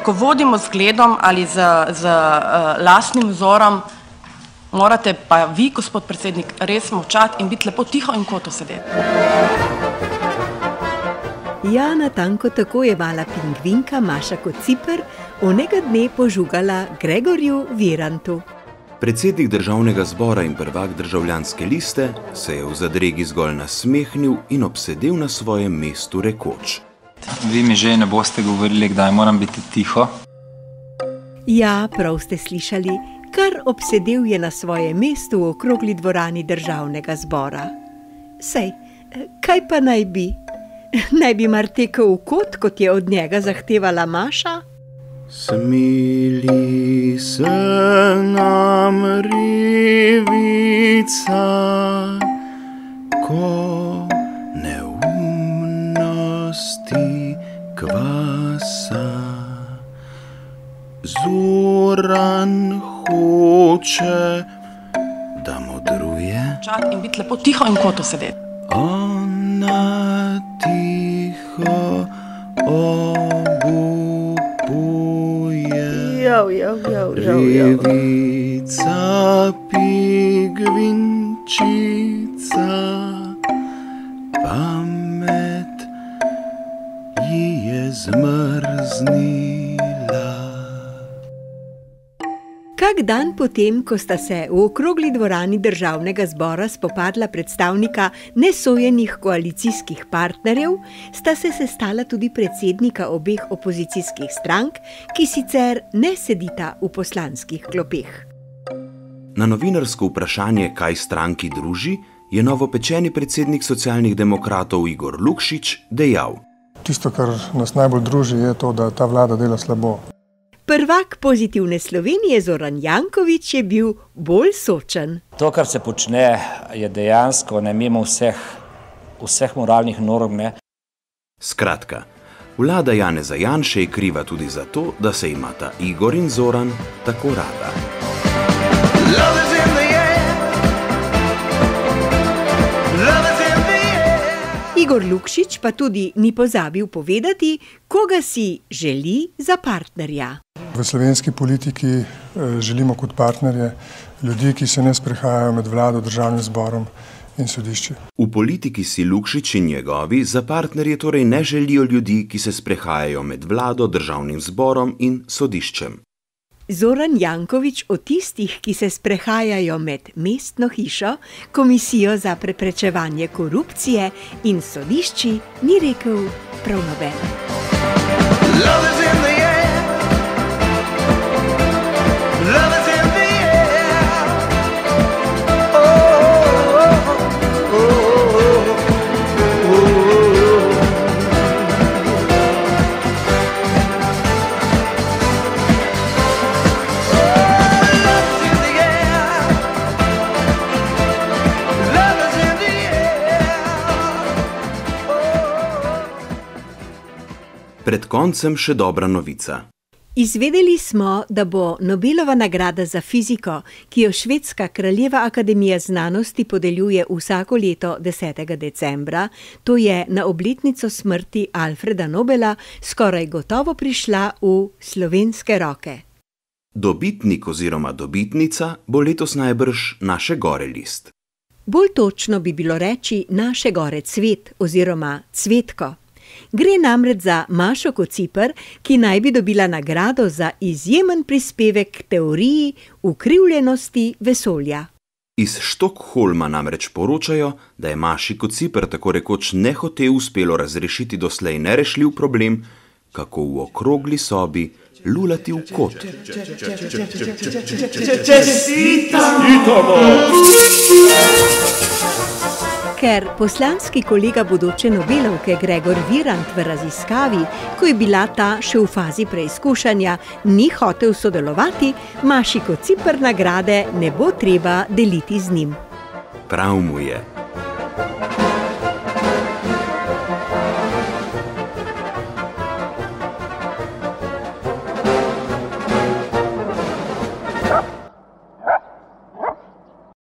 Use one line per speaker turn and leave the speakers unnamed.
ko vodimo z zgledom ali z lastnim vzorom, morate pa vi, gospod predsednik, res molčati in biti lepo tiho in koto sedeti.
Ja, natanko tako je mala pingvinka Maša Kociper onega dne požugala Gregorju Virantu.
Predsednik državnega zbora in prvak Državljanske liste se je v zadregi zgolj nasmehnil in obsedel na svojem mestu rekoč:
Vi mi že ne boste govorili, kdaj moram biti tiho?
Ja, prav ste slišali, kar obsedel je na svojem mestu v okrogli dvorani Državnega zbora. Sej, kaj pa naj bi? Naj bi mar tekel v kot, kot je od njega zahtevala Maša?
Smili se nam rivica, ko neumnosti kvasa. Zoran hoče, da modruje.
In biti lepo tiho in koto sedeti.
Ona tiho obupuje. Revica pigvinčica, pamet ji je zmrznila.
Kak dan potem, ko sta se v okrogli dvorani Državnega zbora spopadla predstavnika nesojenih koalicijskih partnerjev, sta se sestala tudi predsednika obeh opozicijskih strank, ki sicer ne sedita v poslanskih klopeh.
Na novinarsko vprašanje, kaj stranki druži, je novopečeni predsednik Socialnih demokratov Igor Lukšič dejal:
Tisto, kar nas najbolj druži, je to, da ta vlada dela slabo.
Prvak Pozitivne Slovenije Zoran Janković je bil bolj sočen.
To, kar se počne, je dejansko mimo vseh moralnih norm.
Skratka, vlada Janeza Janše je kriva tudi za to, da se imata Igor in Zoran tako rada.
Igor Lukšič pa tudi ni pozabil povedati, koga si želi za partnerja.
V slovenski politiki želimo kot partnerje ljudi, ki se ne sprehajajo med vlado, državnim zborom in sodišči.
V politiki si Lukšič in njegovi za partnerje torej ne želijo ljudi, ki se sprehajajo med vlado, državnim zborom in sodiščem.
Zoran Janković o tistih, ki se sprehajajo med mestno hišo, Komisijo za preprečevanje korupcije in sodišči, ni rekel prav nobene.
Pred koncem še dobra novica.
Izvedeli smo, da bo Nobelova nagrada za fiziko, ki jo Švedska kraljeva akademija znanosti podeljuje vsako leto 10. decembra, to je na obletnico smrti Alfreda Nobela, skoraj gotovo prišla v slovenske roke.
Dobitnik oziroma dobitnica bo letos najbrž Naše gore list.
Bolj točno bi bilo reči Naše gore cvet oziroma Cvetko. Gre namreč za Mašo Kociper, ki naj bi dobila nagrado za izjemen prispevek k teoriji ukrivljenosti vesolja.
Iz Štokholma namreč poročajo, da je Maši Kociper tako rekoč nehote uspelo razrešiti doslej nerešljiv problem, kako v okrogli sobi lulati v kot.
Ker poslanski kolega bodoče Nobelovke Gregor Virant v raziskavi, ko je bila ta še v fazi preizkušanja, ni hotel sodelovati, Maši Kociper nagrade ne bo treba deliti z njim.
Prav mu je.